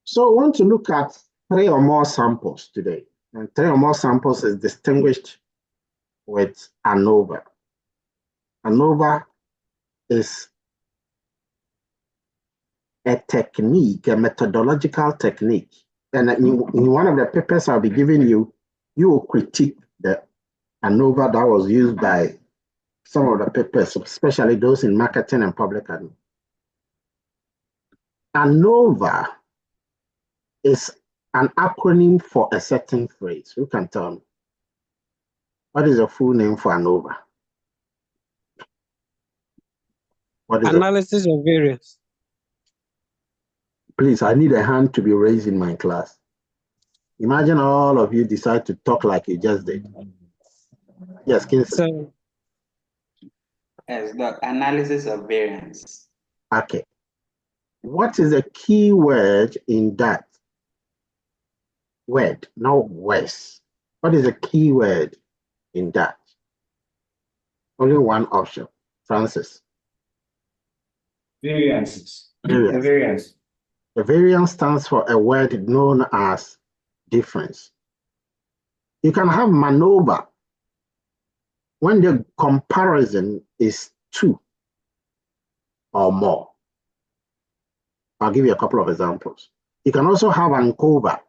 So we want to look at 3 or more samples today. And 3 or more samples is distinguished with ANOVA. ANOVA is a technique, a methodological technique. And in one of the papers I'll be giving you, you will critique the ANOVA that was used by some of the papers, especially those in marketing and public admin. ANOVA is an acronym for a certain phrase. Who can tell me? What is the full name for ANOVA? What is Analysis of variance. Please, I need a hand to be raised in my class. Imagine all of you decide to talk like you just did. Yes, Kinsey. So, Yes, the analysis of variance. Okay. What is the key word in that word? No words. What is the key word in that? Only one option. Francis. Variances. Variance. The variance. The variance stands for a word known as difference. You can have maneuver when the comparison is 2 or more. I'll give you a couple of examples. You can also have ANCOVA,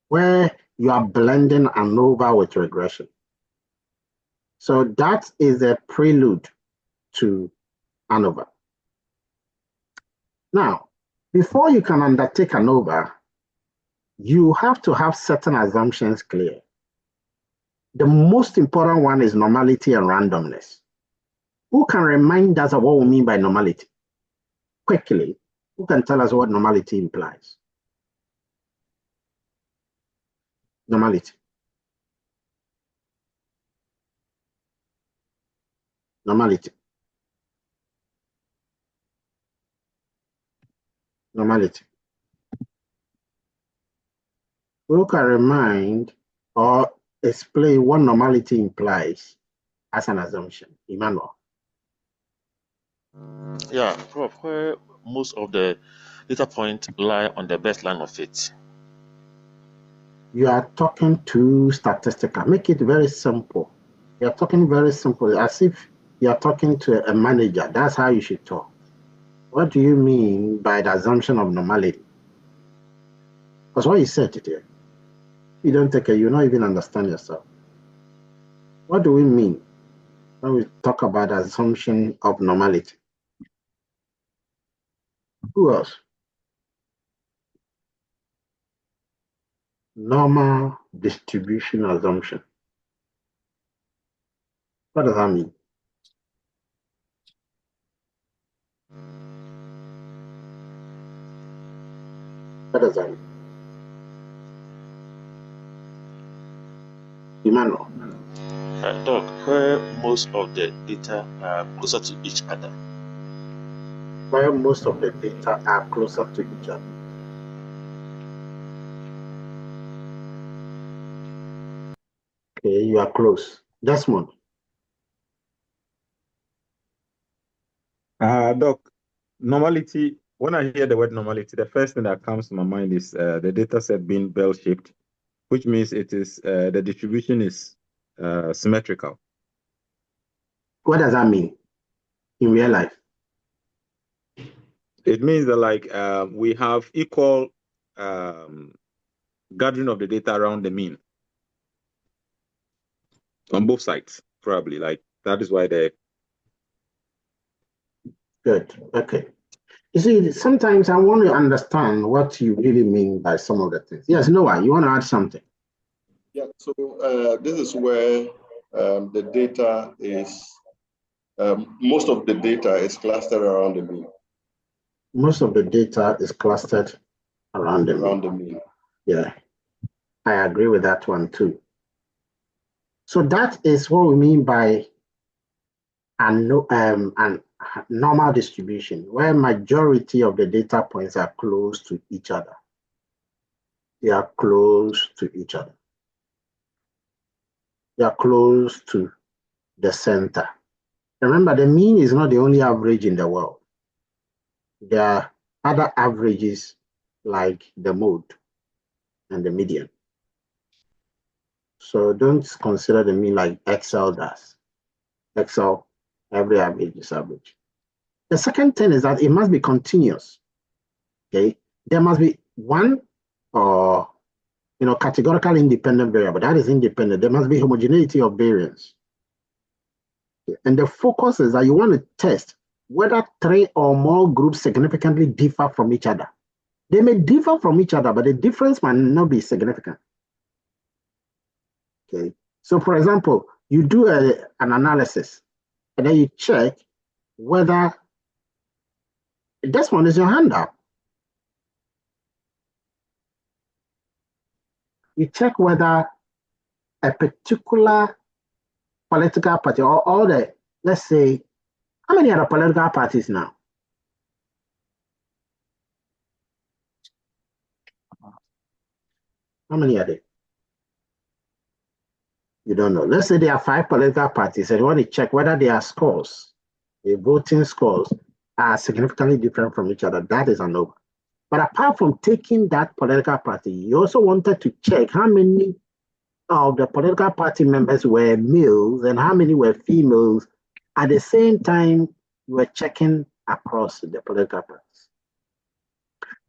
where you are blending ANOVA with regression. So that is a prelude to ANOVA. Now, before you can undertake ANOVA, you have to have certain assumptions clear. The most important one is normality and randomness. Who can remind us of what we mean by normality? Quickly, who can tell us what normality implies? Normality. Normality. Normality. Who can remind or explain what normality implies as an assumption? Emmanuel. Yeah, Prof, where most of the data points lie on the baseline of it. You are talking to statistical. Make it very simple. You are talking very simple, as if you are talking to a manager. That's how you should talk. What do you mean by the assumption of normality? Because what you said today, you don't take it, you don't even understand yourself. What do we mean when we talk about the assumption of normality? Who else? Normal distribution assumption. What does that mean? What does that mean? Emmanuel. Doc, where most of the data are closer to each other. Where most of the data are closer to each other. Okay, you are close. Desmond. Doc, normality, when I hear the word normality, the first thing that comes to my mind is the data set being bell-shaped, which means it is the distribution is symmetrical. What does that mean in real life? It means that like we have equal gathering of the data around the mean on both sides, probably. Like that is why the Good. Okay. You see, sometimes I want to understand what you really mean by some of the things. Yes, Noah, you want to add something? Yeah, so this is where the data is, most of the data is clustered around the mean. Most of the data is clustered around the mean. Yeah, I agree with that one too. So that is what we mean by an normal distribution, where majority of the data points are close to each other. They are close to each other. They are close to the center. Remember, the mean is not the only average in the world. There are other averages like the mode and the median. So don't consider the mean like Excel does. Excel, every average is average. The second thing is that it must be continuous. Okay, there must be one or categorical independent variable that is independent. There must be homogeneity of variance. Okay. And the focus is that you want to test whether 3 or more groups significantly differ from each other. They may differ from each other, but the difference might not be significant. Okay, so for example, you do an analysis and then you check whether this one is your handout. You check whether a particular political party or all the, let's say, how many are the political parties now? How many are there? You don't know. Let's say there are 5 political parties and you want to check whether their scores, the voting scores, are significantly different from each other. That is an over. But apart from taking that political party, you also wanted to check how many of the political party members were males and how many were females. At the same time, you were checking across the political parties.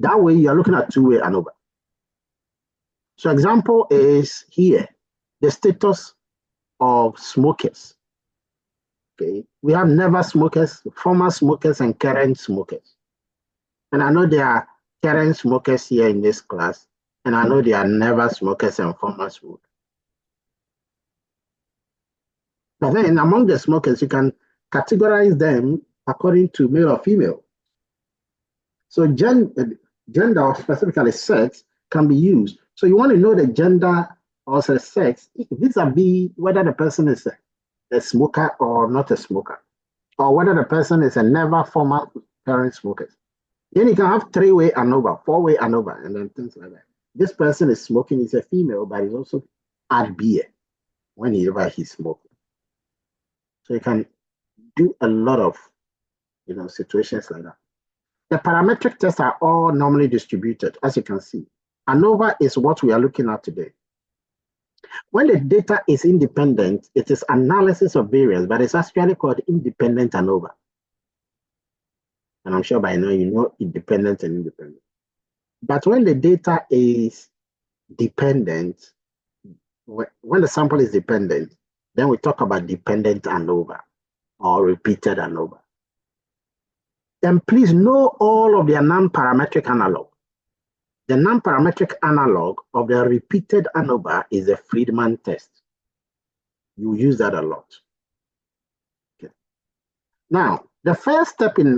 That way, you're looking at two-way ANOVA. So example is here, the status of smokers. Okay, we have never smokers, former smokers, and current smokers. And I know there are current smokers here in this class, and I know there are never smokers and former smokers. But then among the smokers, you can categorize them according to male or female. So gender or specifically sex can be used. So you want to know the gender or the sex vis-a-vis whether the person is a smoker or not a smoker, or whether the person is a never former current smoker. Then you can have 3-way ANOVA, 4-way ANOVA, and then things like that. This person is smoking, is a female, but he's also add beer whenever he's smoking. So you can do a lot of situations like that. The parametric tests are all normally distributed, as you can see. ANOVA is what we are looking at today. When the data is independent, it is analysis of variance, but it's actually called independent ANOVA. And I'm sure by now you know independent and independent. But when the data is dependent, when the sample is dependent, then we talk about dependent ANOVA or repeated ANOVA. Then please know all of their non-parametric analog. The non-parametric analog of the repeated ANOVA is the Friedman test. You use that a lot. Okay. Now, the first step in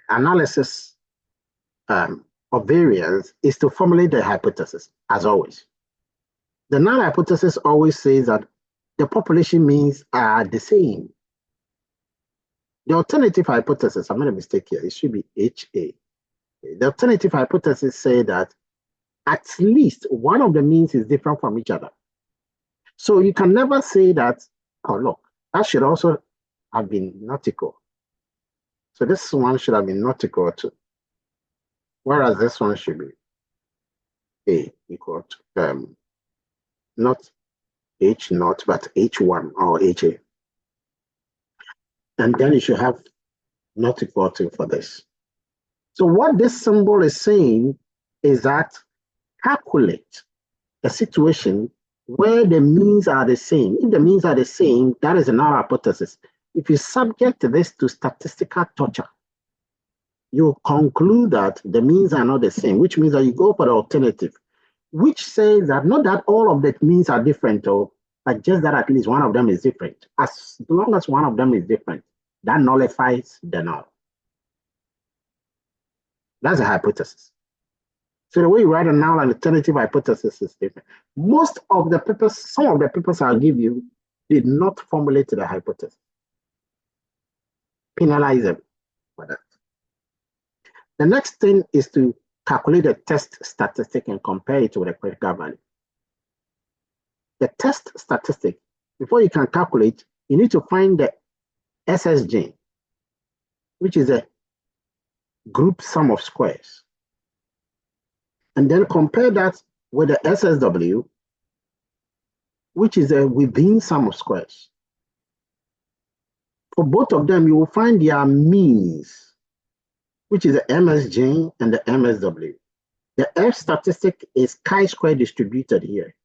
analysis of variance is to formulate the hypothesis, as always. The null hypothesis always says that the population means are the same. The alternative hypothesis, I made a mistake here, it should be HA. The alternative hypothesis says that at least one of the means is different from each other. So you can never say that, oh look, that should also have been nautical. So this one should have been nautical too. Whereas this one should be A equal to, not H0, but H1 or HA. And then you should have not equal to for this. So what this symbol is saying is that calculate a situation where the means are the same. If the means are the same, that is a null hypothesis. If you subject this to statistical torture, you conclude that the means are not the same, which means that you go for the alternative, which says that not that all of the means are different, but just that at least one of them is different. As long as one of them is different, that nullifies the null. That's a hypothesis. So the way you write a null and alternative hypothesis is different. Most of the papers, some of the papers I'll give you, did not formulate the hypothesis. Penalize them for that. The next thing is to calculate the test statistic and compare it with a critical value. The test statistic, before you can calculate, you need to find the SSG, which is a group sum of squares. And then compare that with the SSW, which is a within sum of squares. For both of them, you will find their means, which is the MSJ and the MSW. The F statistic is chi-square distributed here.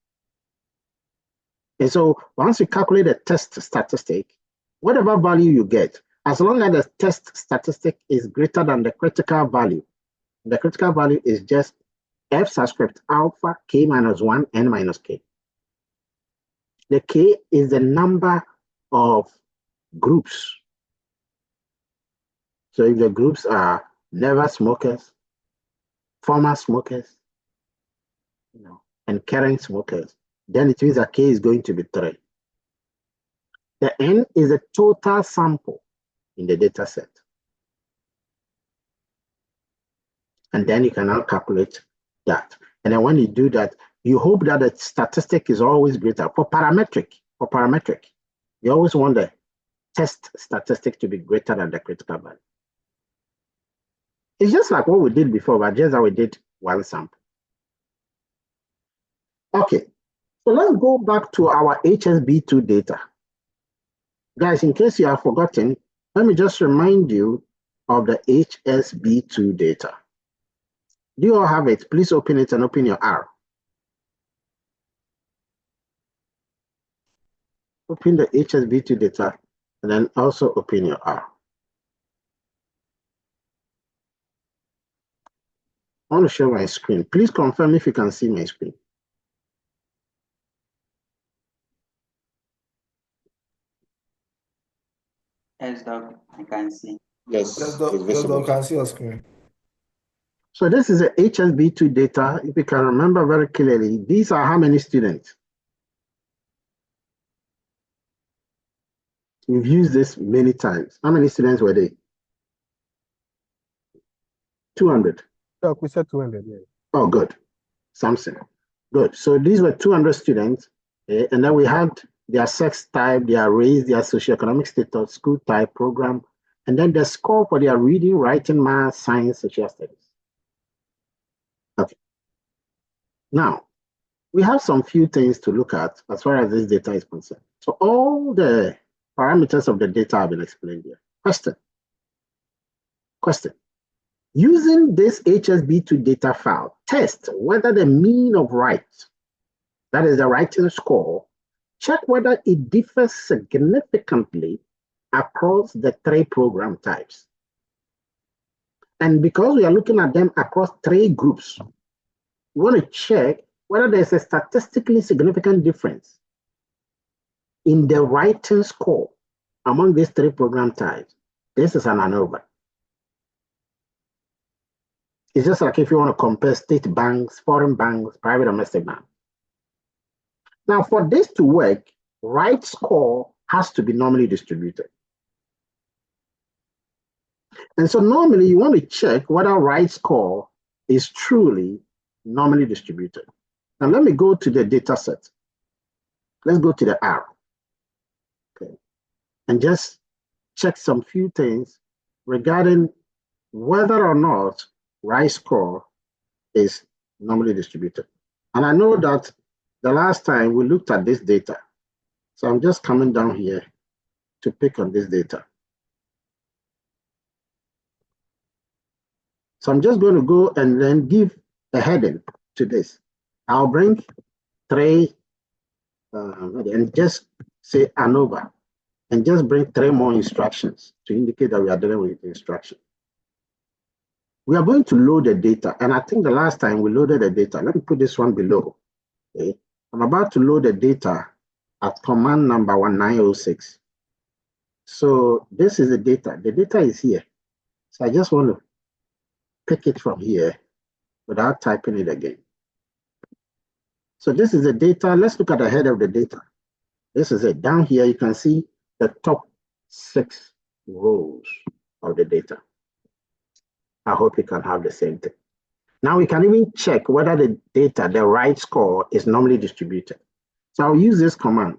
And so once you calculate the test statistic, whatever value you get, as long as the test statistic is greater than the critical value is just F subscript alpha K minus 1 N minus K. The K is the number of groups. So if the groups are never smokers, former smokers, and current smokers, then it means that K is going to be 3. The N is a total sample in the data set. And then you can now calculate that. And then when you do that, you hope that the statistic is always greater. For parametric, you always want the test statistic to be greater than the critical value. It's just like what we did before, but just that we did one sample. Okay, so let's go back to our HSB2 data. Guys, in case you have forgotten, let me just remind you of the HSB2 data. Do you all have it? Please open it and open your R. Open the HSB2 data and then also open your R. I want to share my screen. Please confirm if you can see my screen. Yes, Doc, I can see. Yes, Yes, it's Doc, visible. can see your screen. So this is a HSB2 data. If you can remember very clearly, these are how many students? We've used this many times. How many students were they? 200. Doc, we said 200, yeah. Oh, good. Something. Good. So these were 200 students. And then we had their sex type, their race, their socioeconomic status, school type, program, and then the score for their reading, writing, math, science, social studies. Okay. Now, we have some few things to look at as far as this data is concerned. So all the parameters of the data have been explained here. Question. Using this HSB2 data file, test whether the mean of right, that is the writing score, check whether it differs significantly across the 3 program types. And because we are looking at them across 3 groups, we want to check whether there's a statistically significant difference in the writing score among these 3 program types. This is an ANOVA. It's just like if you want to compare state banks, foreign banks, private domestic banks. Now, for this to work, right score has to be normally distributed. And so normally you want to check whether right score is truly normally distributed. Now let me go to the data set. Let's go to the R. Okay. And just check some few things regarding whether or not right score is normally distributed. And I know that the last time we looked at this data. So I'm just coming down here to pick on this data. So I'm just going to go and then give a heading to this. I'll bring 3 and just say ANOVA and just bring 3 more instructions to indicate that we are dealing with instruction. We are going to load the data, and I think the last time we loaded the data, let me put this one below. Okay. I'm about to load the data at command number 1906. So this is the data. The data is here. So I just want to pick it from here without typing it again. So this is the data. Let's look at the head of the data. This is it. Down here, you can see the top 6 rows of the data. I hope you can have the same thing. Now we can even check whether the data, the right score, is normally distributed. So I'll use this command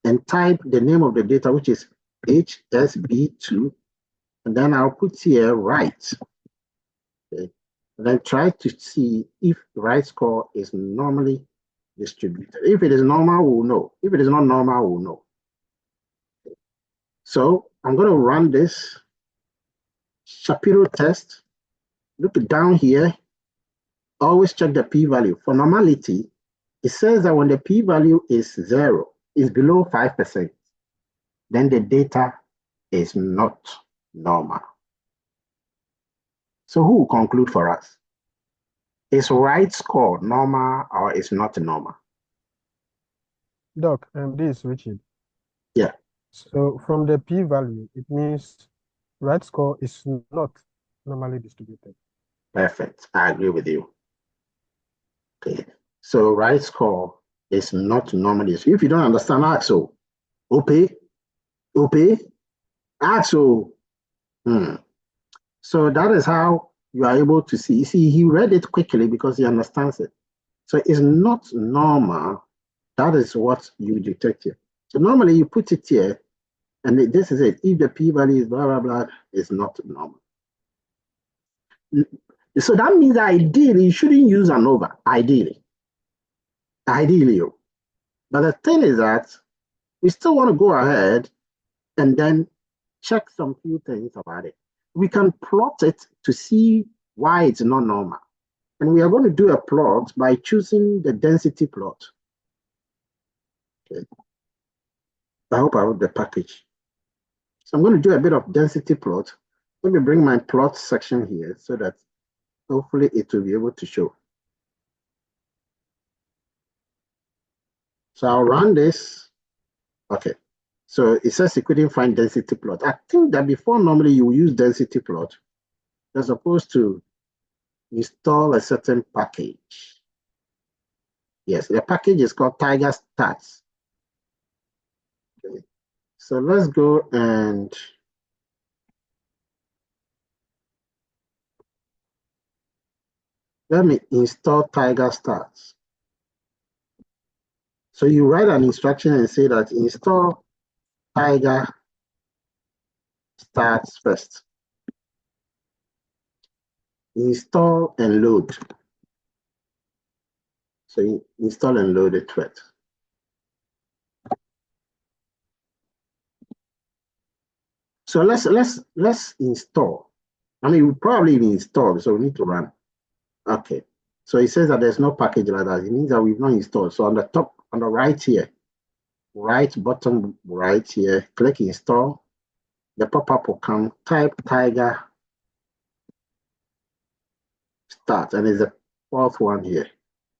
and type the name of the data, which is HSB2, and then I'll put here right. Okay. Then try to see if the right score is normally distributed. If it is normal, we'll know. If it is not normal, we'll know. So I'm going to run this Shapiro test. Look down here. Always check the p-value. For normality, it says that when the p-value is 0, is below 5%, then the data is not normal. So who will conclude for us? Is right score normal or is not normal? Doc, this is Richard. Yeah. So from the p-value, it means right score is not normally distributed. Perfect. I agree with you. Okay. So right score is not normally. If you don't understand, ask so. Okay. Ask so. So that is how you are able to see. You see, he read it quickly because he understands it. So it's not normal. That is what you detect here. So normally you put it here, and this is it. If the p-value is blah, blah, blah, it's not normal. So that means that ideally, you shouldn't use ANOVA, ideally. Ideally. But the thing is that we still want to go ahead and then check some few things about it. We can plot it to see why it's not normal. And we are going to do a plot by choosing the density plot. Okay. I hope I have the package. So I'm going to do a bit of density plot. Let me bring my plot section here so that hopefully it will be able to show. So I'll run this. Okay. So it says you couldn't find density plot. I think that before normally you use density plot, you're supposed to install a certain package. Yes, the package is called Tiger Stats. Okay. So let's go and let me install Tiger Stats. So you write an instruction and say that install Tiger Stats first. Install and load. So you install and load it first. So let's install. I mean, we probably installed, so we need to run. Okay. So it says that there's no package like that. It means that we've not installed. So on the top, on the right here, right bottom right here, click install. The pop-up will come. Type Tiger Start, and there's a fourth one here.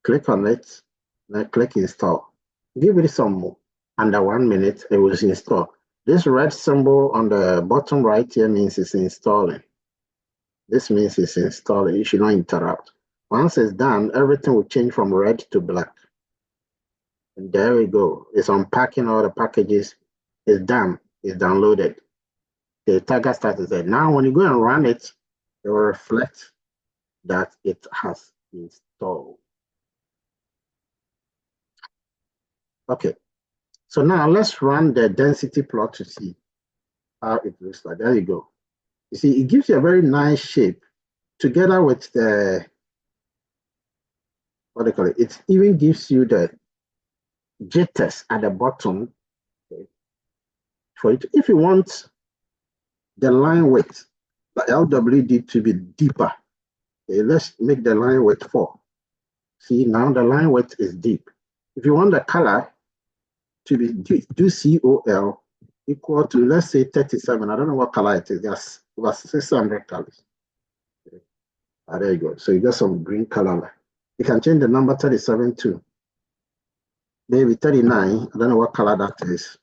Click on it, then click install. Give it some under 1 minute, it will install. This red symbol on the bottom right here means it's installing. This means it's installing. You should not interrupt. Once it's done, everything will change from red to black. And there we go. It's unpacking all the packages. It's done. It's downloaded. The Tiger Start is there. Now, when you go and run it, it will reflect that it has installed. Okay. So now let's run the density plot to see how it looks like. There you go. You see, it gives you a very nice shape together with the, what do you call it? It even gives you the jitters at the bottom. Okay, for it. If you want the line width, the LWD to be deeper, okay, let's make the line width 4. See, now the line width is deep. If you want the color to be, do COL equal to, let's say 37. I don't know what color it is. There's over 600 colors. Okay. There you go. So you got some green color. You can change the number 37 to maybe 39. I don't know what color that is.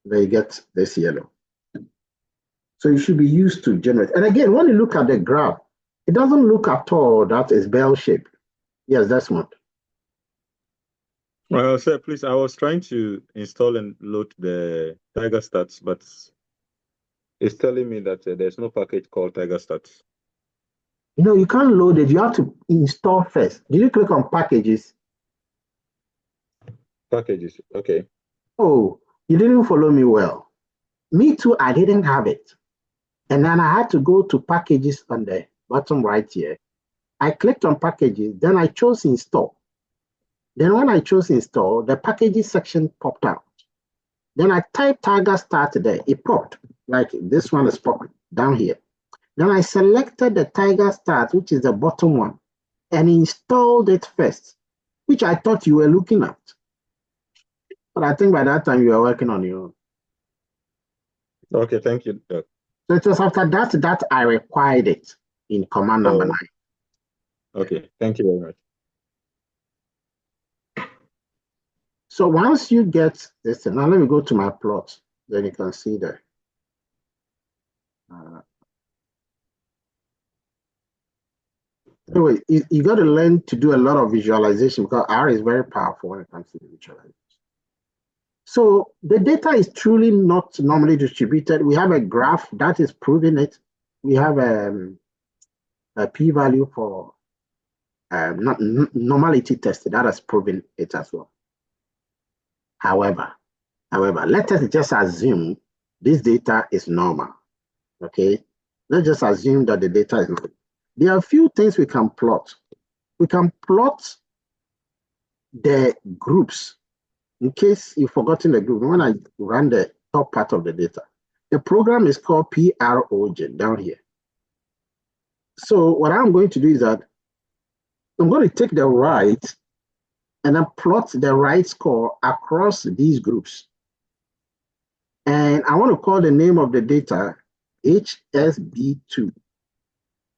Then you get this yellow. So you should be used to generate. And again, when you look at the graph, it doesn't look at all that is bell-shaped. Yes, that's one. Well, sir, please, I was trying to install and load the Tiger Stats, but it's telling me that there's no package called Tiger Stats. No, you can't load it. You have to install first. Did you click on packages? Packages, okay. Oh, you didn't follow me well. Me too, I didn't have it. And then I had to go to packages on the bottom right here. I clicked on packages, then I chose install. Then when I chose install, the packages section popped out. Then I typed Tiger Start there, it popped, like this one is popping down here. Then I selected the Tiger Start, which is the bottom one, and installed it first, which I thought you were looking at. But I think by that time you were working on your own. Okay, thank you, Doc. So it was after that I required it in command number 9. Okay, thank you very much. So once you get this, now let me go to my plot, then you can see there. Anyway, you got to learn to do a lot of visualization because R is very powerful when it comes to the visualization. So the data is truly not normally distributed. We have a graph that is proving it. We have a p-value for normality test that has proven it as well. However, let us just assume this data is normal. Okay, let's just assume that the data is normal. There are a few things we can plot. We can plot the groups. In case you've forgotten the group, when I run the top part of the data, the program is called PROJ down here. So what I'm going to do is that I'm going to take the right and then plot the right score across these groups. And I want to call the name of the data HSB2.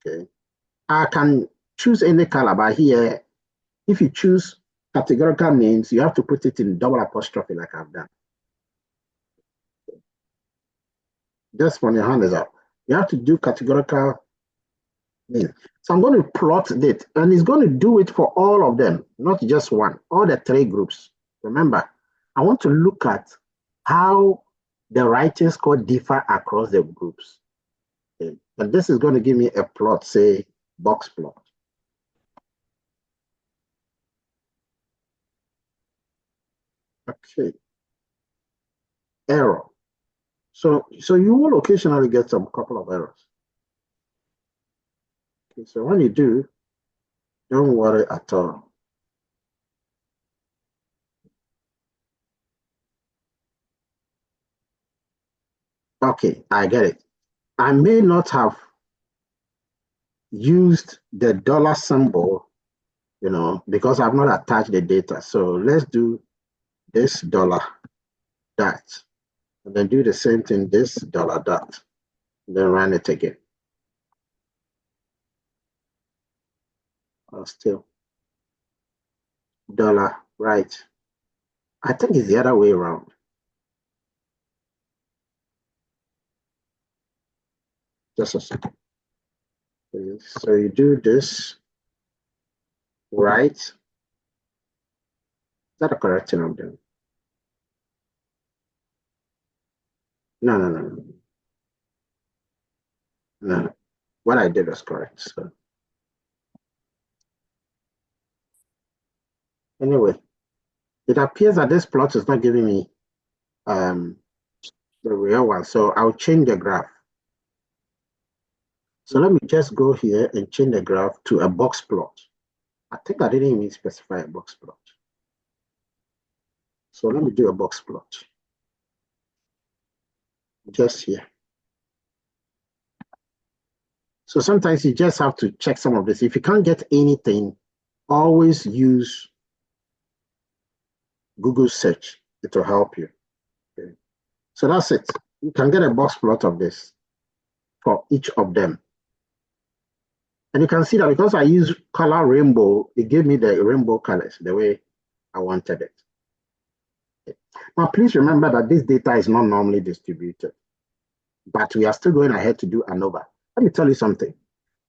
Okay. I can choose any color, but here, if you choose categorical names, you have to put it in double apostrophe like I've done. Just when your hand is up, you have to do categorical names. So I'm going to plot it, and it's going to do it for all of them, not just one, all the 3 groups. Remember, I want to look at how the writing score differ across the groups. Okay. And this is going to give me a plot, say box plot. Okay. Error. So you will occasionally get some couple of errors. Okay, so when you do, don't worry at all. Okay, I get it. I may not have used the dollar symbol, because I've not attached the data. So let's do this $, and then do the same thing, this $, and then run it again. Still $, right? I think it's the other way around. Just a second. Okay, so you do this, right? Is that a correct thing I'm doing? No. What I did was correct. So anyway, it appears that this plot is not giving me the real one. So I'll change the graph. So let me just go here and change the graph to a box plot. I think I didn't even specify a box plot. So let me do a box plot. Just here. So sometimes you just have to check some of this. If you can't get anything, always use Google search. It will help you. Okay. So that's it. You can get a box plot of this for each of them. And you can see that because I use color rainbow, it gave me the rainbow colors the way I wanted it. Okay. Now, please remember that this data is not normally distributed, but we are still going ahead to do ANOVA. Let me tell you something.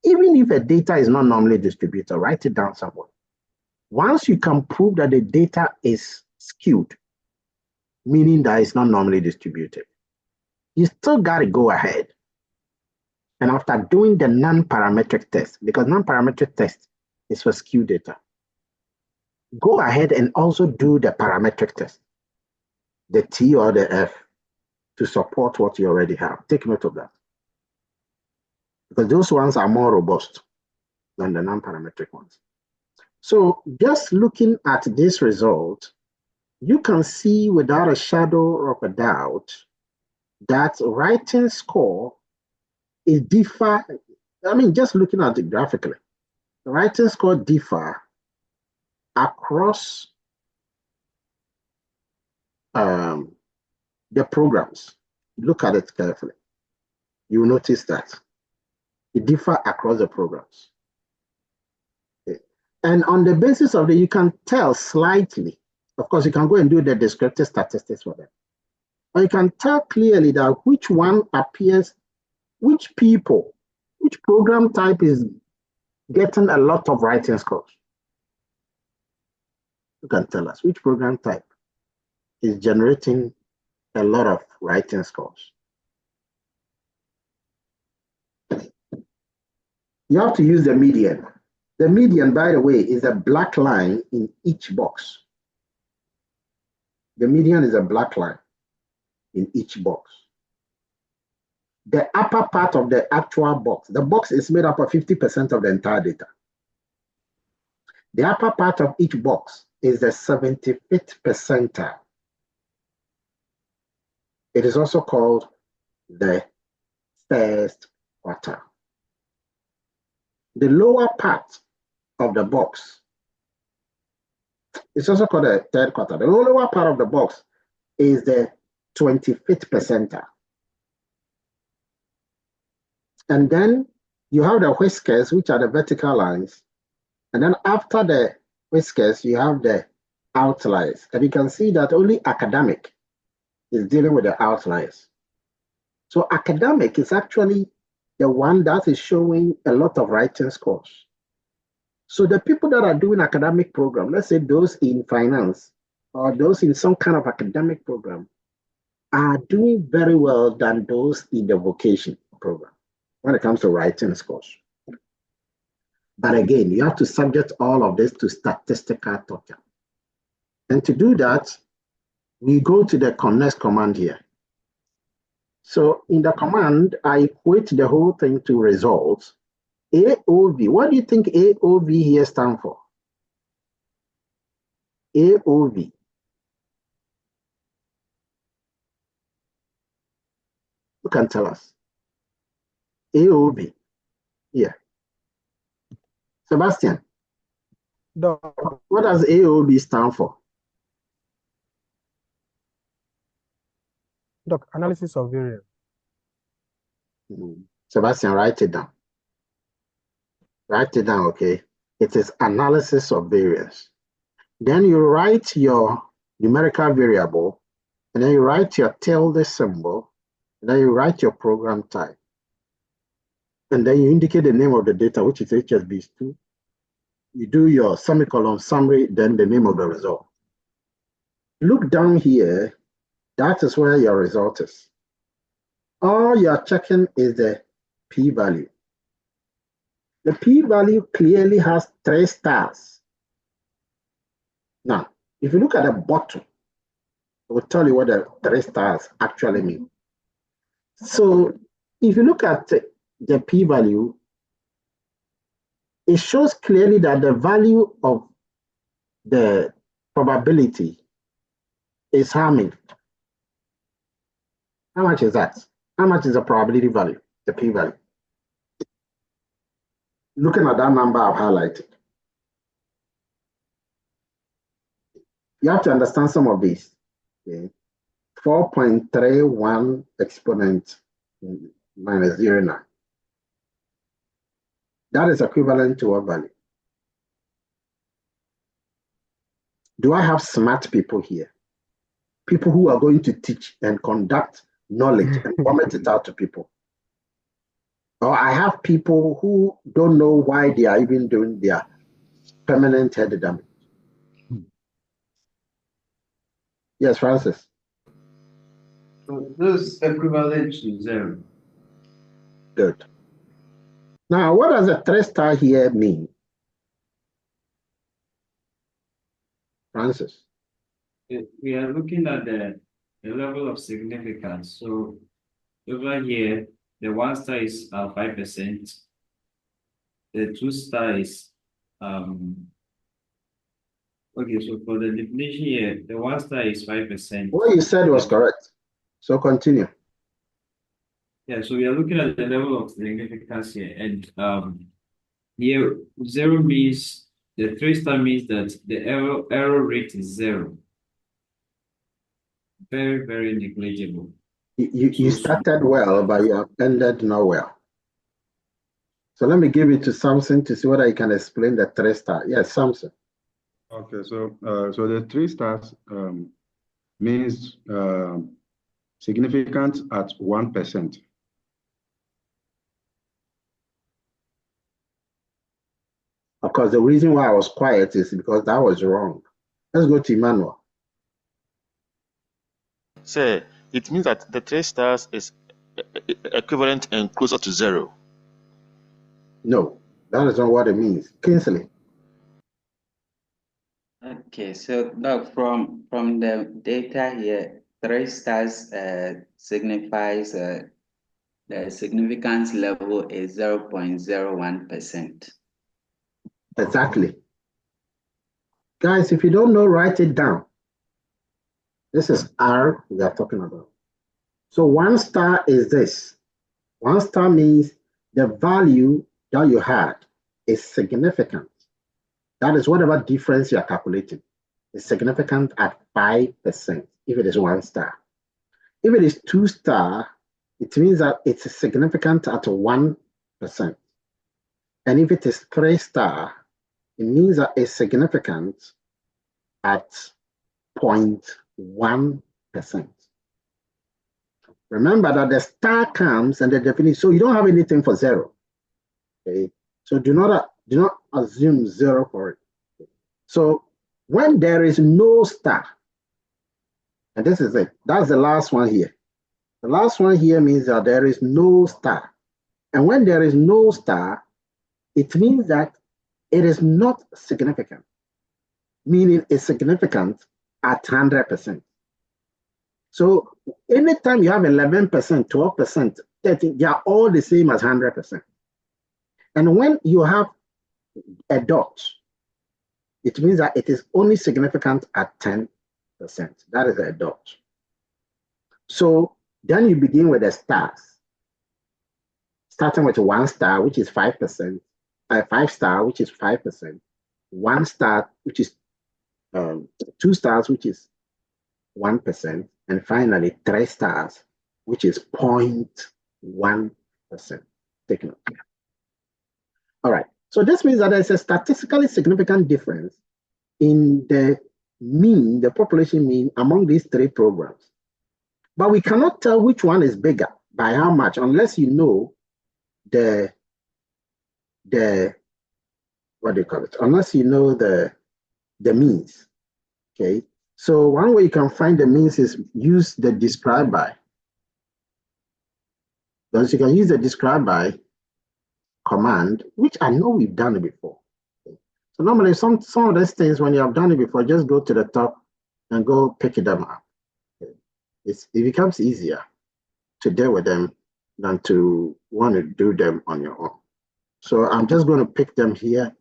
Even if a data is not normally distributed, write it down somewhere. Once you can prove that the data is skewed, meaning that it's not normally distributed, you still got to go ahead. And after doing the non-parametric test, because non-parametric test is for skewed data, go ahead and also do the parametric test, the T or the F, to support what you already have. Take note of that. Because those ones are more robust. than the non-parametric ones. So just looking at this result, you can see without a shadow of a doubt that writing score is differ. I mean, just looking at it graphically, the writing score differ across the programs. Look at it carefully. You will notice that it differ across the programs. Okay. And on the basis of that, you can tell slightly. Of course, you can go and do the descriptive statistics for them. But you can tell clearly that which one appears, which people, which program type is getting a lot of writing scores. You can tell us which program type is generating a lot of writing scores. You have to use the median. The median, by the way, is a black line in each box. The median is a black line in each box. The upper part of the actual box, the box is made up of 50% of the entire data. The upper part of each box is the 75th percentile. It is also called the first quartile. The lower part of the box is also called the third quartile. The lower part of the box is the 25th percentile. And then you have the whiskers, which are the vertical lines. And then after the whiskers, you have the outliers. And you can see that only academic is dealing with the outliers. So academic is actually the one that is showing a lot of writing scores. So the people that are doing academic program, let's say those in finance or those in some kind of academic program, are doing very well than those in the vocation program when it comes to writing scores. But again, you have to subject all of this to statistical torture. And to do that, we go to the next command here. So in the command, I equate the whole thing to results. AOV, what do you think AOV here stands for? AOV. You can tell us. AOV. Here. Sebastian. Doc, What does AOV stand for? Doc, analysis of variance. Sebastian, write it down. Write it down, okay? It is analysis of variance. Then you write your numerical variable, and then you write your tilde symbol, and then you write your program type. And then you indicate the name of the data, which is HSB2. You do your semicolon summary, then the name of the result. Look down here, that is where your result is. All you're checking is the p-value. The p-value clearly has 3 stars. Now, if you look at the bottom, it will tell you what the 3 stars actually mean. So if you look at the p-value, it shows clearly that the value of the probability is how many? How much is that? How much is the probability value, the p-value? Looking at that number I've highlighted. You have to understand some of these. Okay? 4.31 exponent minus 0.9. That is equivalent to what value? Do I have smart people here? People who are going to teach and conduct knowledge and vomit it out to people. Or I have people who don't know why they are even doing their permanent head damage. Yes, Francis. So this is equivalent to 0. Good. Now, what does a 3-star here mean? Francis. We are looking at the level of significance. So over here, the 1 star is 5%. the 2 star is okay, so for the definition here, the 1 star is 5%. What you said was correct. So continue. Yeah, so we are looking at the level of significance here, and here 0 means the 3 star means that the error rate is 0. Very, very negligible. You started well, but you have ended not well. So let me give it to Samson to see whether he can explain the 3 star. Yes, Samson. Okay, so so the 3 stars means significant at 1%. Of course, the reason why I was quiet is because that was wrong. Let's go to Emmanuel. So it means that the 3 stars is equivalent and closer to 0. No, that is not what it means. Kingsley. Okay, so now from the data here, 3 stars signifies the significance level is 0.01%. Exactly. Guys, if you don't know, write it down. This is R we are talking about. So 1 star is this. 1 star means the value that you had is significant. That is whatever difference you are calculating is significant at 5% if it is 1 star. If it is 2 star, it means that it's significant at 1%. And if it is 3 star, it means that it's significant at 0.1%. Remember that the star comes and the definition, so you don't have anything for 0. Okay, so do not assume 0 for it. So when there is no star, and this is it, that's the last one here. The last one here means that there is no star. And when there is no star, it means that it is not significant, meaning it's significant at 100%. So anytime you have 11%, 12%, 13%, they are all the same as 100%. And when you have a dot, it means that it is only significant at 10%. That is a dot. So then you begin with the stars, starting with 1 star, which is 5%, 5 star, which is 5%, 1 star, which is 2 stars, which is 1%, and finally 3 stars, which is 0.1%. Take note. All right. So this means that there's a statistically significant difference in the mean, the population mean among these 3 programs. But we cannot tell which one is bigger by how much unless you know the what do you call it? Unless you know the means. Okay. So one way you can find the means is use the describe by. Thus you can use the describe by command, which I know we've done it before. Okay. So normally some of these things, when you have done it before, just go to the top and go pick them up. Okay. It becomes easier to deal with them than to want to do them on your own. So I'm just going to pick them here.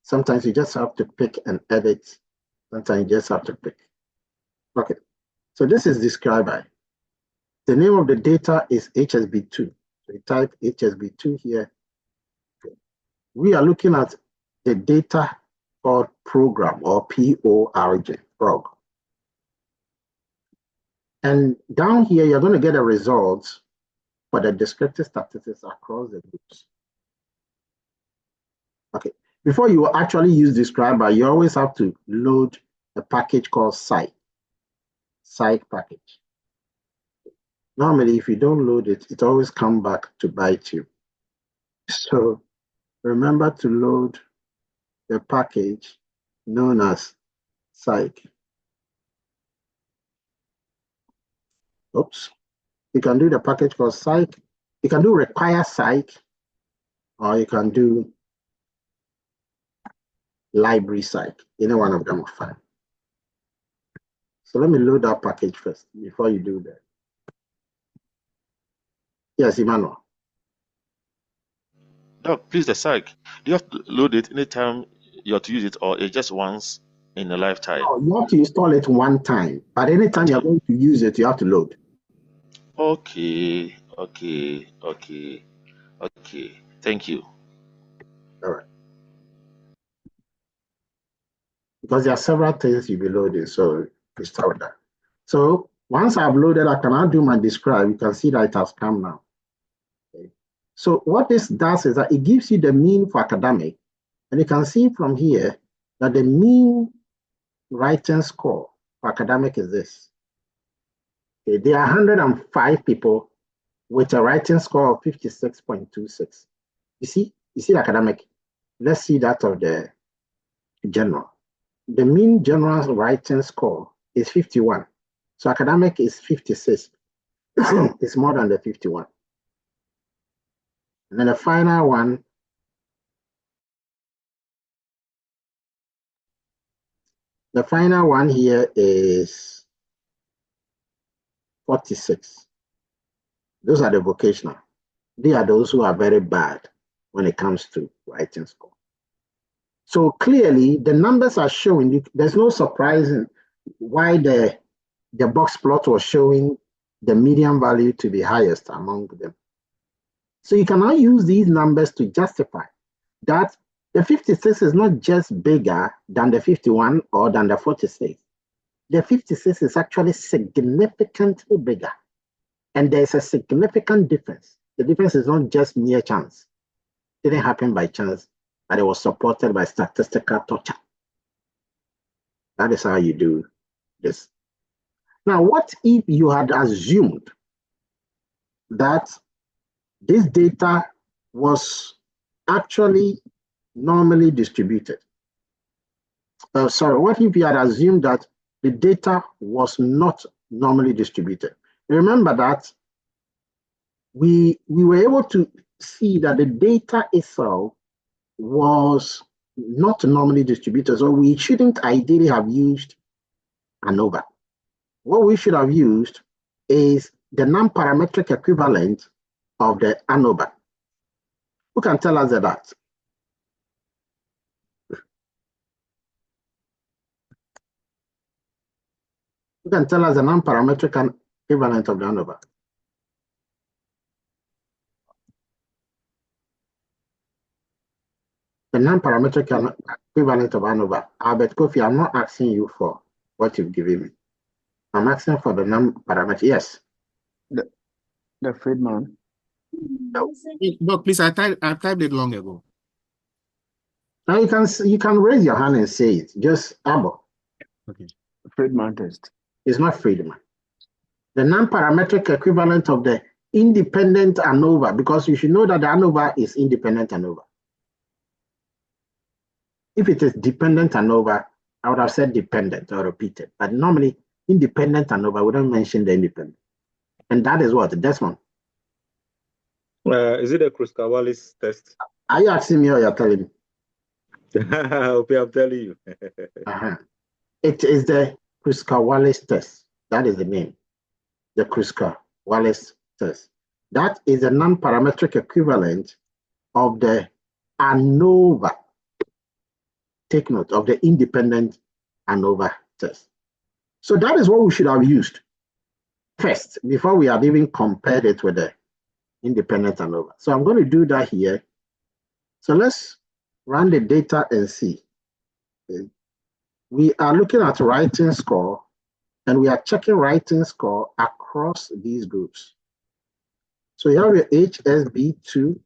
Sometimes you just have to pick and edit. Sometimes you just have to pick. Okay, so this is described by. The name of the data is HSB2. So you type HSB2 here. Okay. We are looking at the data called program or PORG, prog. And down here, you're going to get the results for the descriptive statistics across the groups. Okay, before you actually use describe by, you always have to load a package called psych package. Normally, if you don't load it, it always comes back to bite you. So remember to load the package known as psych. Oops. You can do the package called psych. You can do require psych, or you can do library psych. Any one of them will fine. So let me load that package first before you do that. Yes, Emmanuel. Doc, please, the psych. Do you have to load it anytime you have to use it, or it's just once in a lifetime? Oh, you have to install it one time, but anytime you're going to use it, you have to load. Okay. Thank you. All right. Because there are several things you'll be loading, so you start with that. So once I've loaded, I can now do my describe. You can see that it has come now. Okay. So what this does is that it gives you the mean for academic, and you can see from here that the mean writing score for academic is this. Okay. There are 105 people with a writing score of 56.26. You see the academic. Let's see that of the general. The mean general writing score is 51. So academic is 56. It's more than the 51. And then the final one, here is 46. Those are the vocational. They are those who are very bad when it comes to writing score. So clearly the numbers are showing, there's no surprising why the box plot was showing the median value to be highest among them. So you can now use these numbers to justify that the 56 is not just bigger than the 51 or than the 46. The 56 is actually significantly bigger. And there's a significant difference. The difference is not just mere chance. It didn't happen by chance, but it was supported by statistical torture. That is how you do this. Now, what if you had assumed that this data was actually normally distributed? What if you had assumed that the data was not normally distributed? Remember that we were able to see that the data itself was not normally distributed, so we shouldn't ideally have used ANOVA. What we should have used is the nonparametric equivalent of the ANOVA. Who can tell us that? Who can tell us the nonparametric equivalent of the ANOVA? The nonparametric equivalent of ANOVA. Albert Kofi, I'm not asking you for what you've given me. I'm asking for the nonparametric. Yes. The Friedman. No, please, I typed it long ago. Now you can raise your hand and say it. Just Abo. Okay. Friedman test. It's not Friedman. The nonparametric equivalent of the independent ANOVA, because you should know that the ANOVA is independent ANOVA. If it is dependent ANOVA, I would have said dependent or repeated. But normally, independent ANOVA, we don't mention the independent. And that is what? Desmond. Is it a Kruskal-Wallis test? Are you asking me or you're telling me? Okay, I'm telling you. It is the Kruskal-Wallis test. That is the name. The Kruskal-Wallis test. That is a non-parametric equivalent of the ANOVA. Take note of the independent ANOVA test. So that is what we should have used first before we had even compared it with the independent ANOVA. So I'm going to do that here. So let's run the data and see. Okay. We are looking at writing score, and we are checking writing score across these groups. So you have your HSB2,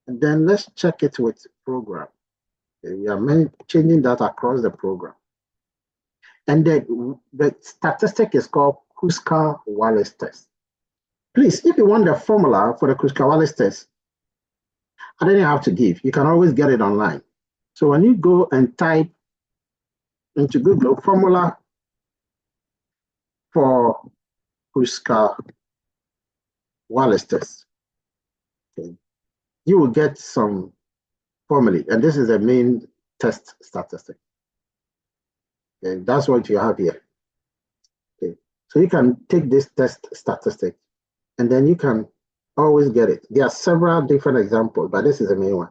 and then let's check it with program. Okay. We are changing that across the program. And then the statistic is called Kruskal-Wallis test. Please, if you want the formula for the Kruskal-Wallis test, I don't have to give. You can always get it online. So when you go and type into Google formula for Kruskal-Wallis test, okay, you will get some formula, and this is the main test statistic. Okay, that's what you have here. Okay, so you can take this test statistic, and then you can always get it. There are several different examples, but this is the main one.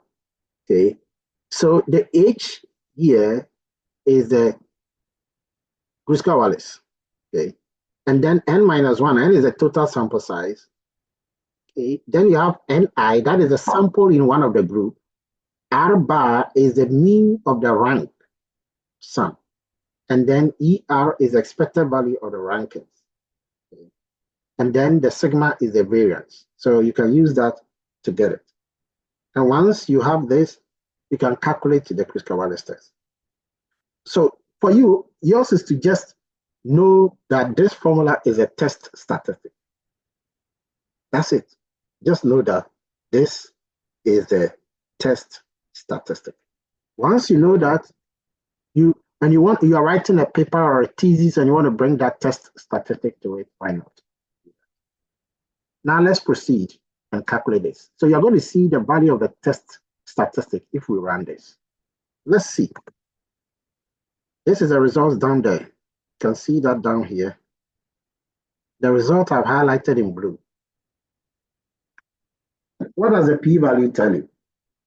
Okay, so the H here is the Kruskal-Wallis. Okay, and then n-1, n is the total sample size. Okay, then you have ni, that is the sample in one of the group. R bar is the mean of the rank sum. And then ER is expected value of the rankings. Okay. And then the sigma is the variance. So you can use that to get it. And once you have this, you can calculate the Kruskal-Wallis test. So for you, yours is to just know that this formula is a test statistic. That's it. Just know that this is the test statistic. Once you know that, you are writing a paper or a thesis and you want to bring that test statistic to it, why not? Now let's proceed and calculate this. So you're going to see the value of the test statistic if we run this. Let's see. This is the results down there. You can see that down here. The result I've highlighted in blue. What does the p-value tell you?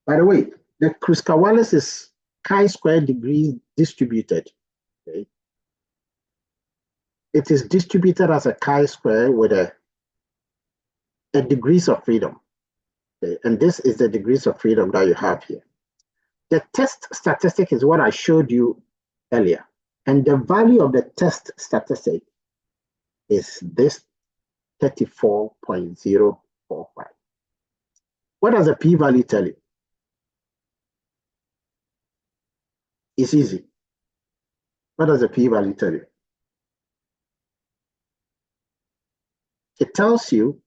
By the way, the Kruskal-Wallis is chi-square degree distributed. Okay. It is distributed as a chi-square with a degrees of freedom. Okay. And this is the degrees of freedom that you have here. The test statistic is what I showed you earlier. And the value of the test statistic is this 34.045. What does the p-value tell you? It's easy. What does the p-value tell you? It tells you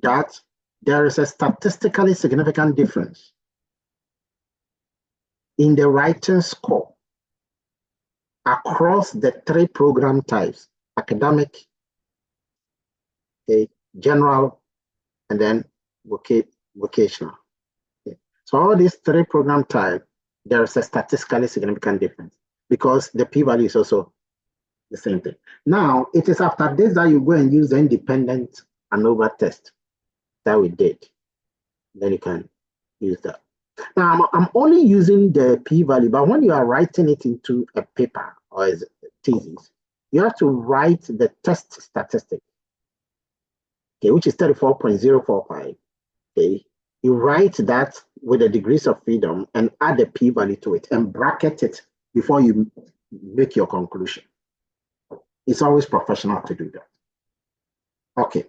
that there is a statistically significant difference in the writing score across the three program types: academic, okay, general, and then vocational. Okay. So all these three program types, there is a statistically significant difference because the p-value is also the same thing. Now, it is after this that you go and use the independent ANOVA test that we did. Then you can use that. Now, I'm only using the p-value, but when you are writing it into a paper or as a thesis, you have to write the test statistic, okay, which is 34.045. Okay, you write that with the degrees of freedom and add the p-value to it and bracket it before you make your conclusion. It's always professional to do that. Okay,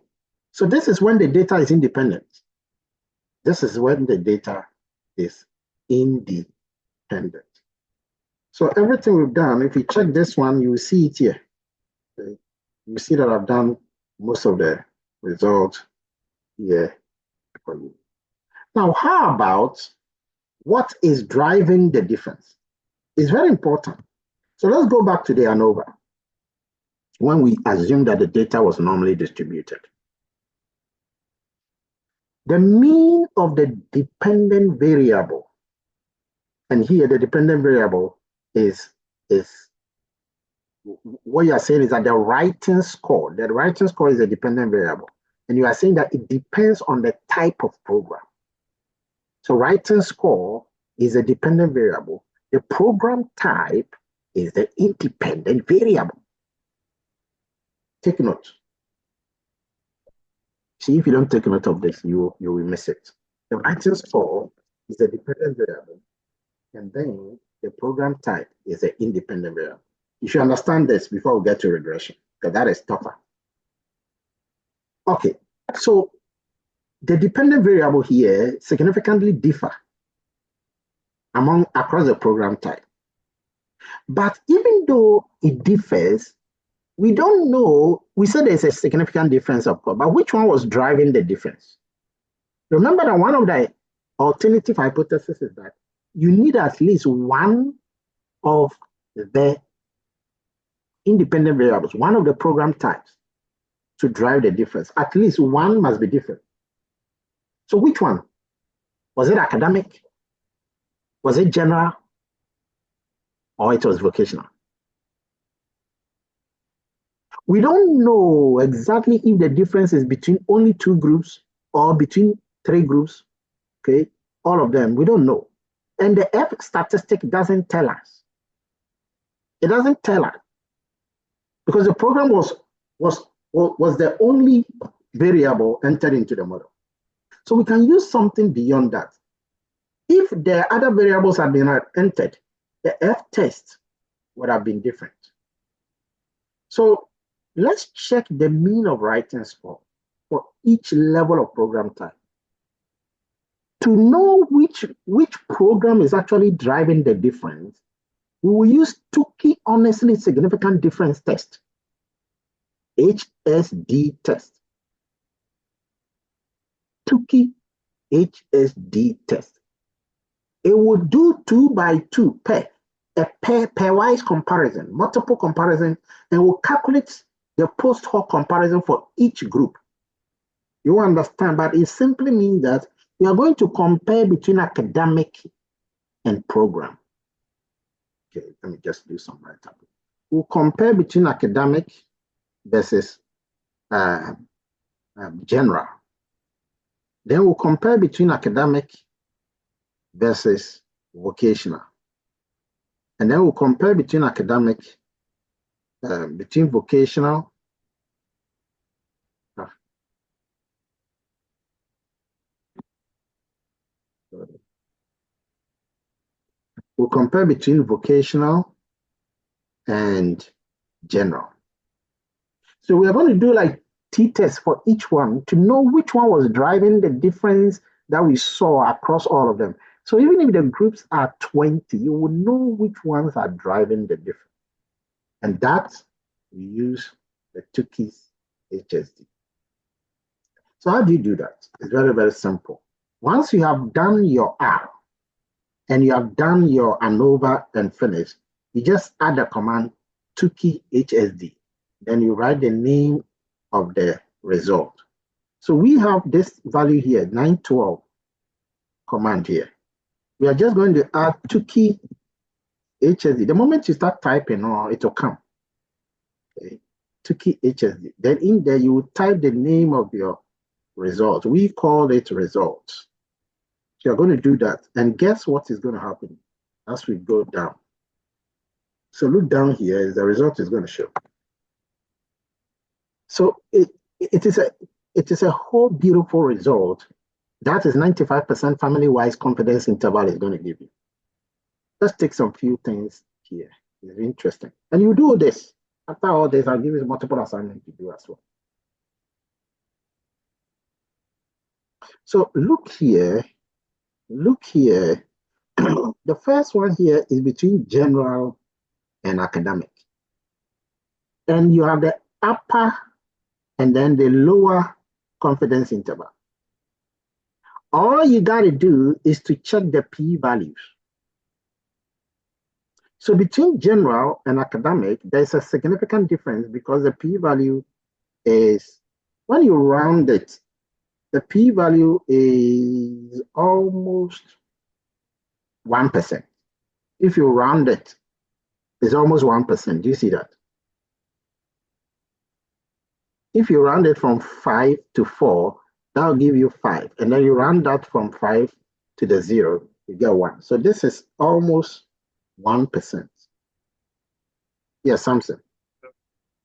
so this is when the data is independent. This is when the data is independent. So everything we've done, if you check this one, you will see it here. Okay. You see that I've done most of the results here for you. Now, how about what is driving the difference? It's very important. So let's go back to the ANOVA when we assume that the data was normally distributed. The mean of the dependent variable, and here the dependent variable is what you are saying is that the writing score is a dependent variable. And you are saying that it depends on the type of program. So writing score is a dependent variable. The program type is the independent variable. Take note. See, if you don't take note of this, you will miss it. The writing score is a dependent variable, and then the program type is an independent variable. You should understand this before we get to regression, because that is tougher. Okay, so the dependent variable here significantly differ across the program type. But even though it differs, we don't know, we said there's a significant difference, of course, but which one was driving the difference? Remember that one of the alternative hypotheses is that you need at least one of the independent variables, one of the program types to drive the difference. At least one must be different. So which one? Was it academic? Was it general? Or it was vocational? We don't know exactly if the difference is between only two groups or between three groups, okay? All of them, we don't know. And the F statistic doesn't tell us. It doesn't tell us because the program was the only variable entered into the model. So we can use something beyond that. If the other variables had been entered, the F test would have been different. So let's check the mean of writing score for each level of program type. To know which program is actually driving the difference, we will use Tukey honestly significant difference test, HSD test. Tukey HSD test. It will do 2 by 2 pairwise comparison, multiple comparison, and will calculate the post hoc comparison for each group. You understand, but it simply means that we are going to compare between academic and program. Okay, let me just do some write-up. We'll compare between academic versus general. Then we'll compare between academic versus vocational. And then we'll compare between academic, between vocational. We'll compare between vocational and general. So we are going to do like t-tests for each one to know which one was driving the difference that we saw across all of them. So even if the groups are 20, you will know which ones are driving the difference. And that we use the Tukey's HSD. So how do you do that? It's very, very simple. Once you have done your R and you have done your ANOVA and finished, you just add the command Tukey HSD. Then you write the name of the result. So we have this value here, 912 command here. We are just going to add Tukey HSD. The moment you start typing, it will come. Okay. Tukey HSD. Then in there, you will type the name of your result. We call it results. So you're going to do that. And guess what is going to happen as we go down? So look down here, the result is going to show. So it is a whole beautiful result. That is 95% family-wise confidence interval is going to give you. Let's take some few things here. It's interesting. And you do this. After all this, I'll give you multiple assignments to do as well. So look here. Look here. The first one here is between general and academic. And you have the upper and then the lower confidence interval. All you got to do is to check the p-values. So between general and academic, there's a significant difference because the p-value is, when you round it, the p-value is almost 1%. If you round it, it's almost 1%. Do you see that? If you round it from 5 to 4, that'll give you 5. And then you round that from 5 to the 0, you get 1. So this is almost 1%. Yes, Samson.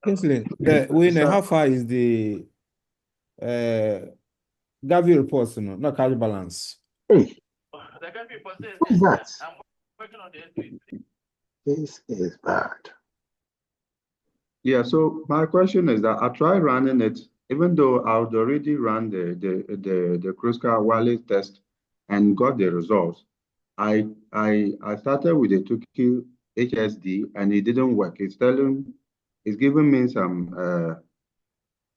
Kingsley, how far is the Gavi reports, not cash balance? Hey, what is that? This is bad. Yeah, so my question is that I tried running it, even though I would already run the Kruskal-Wallis test and got the results. I started with the Tukey HSD and it didn't work. It's giving me some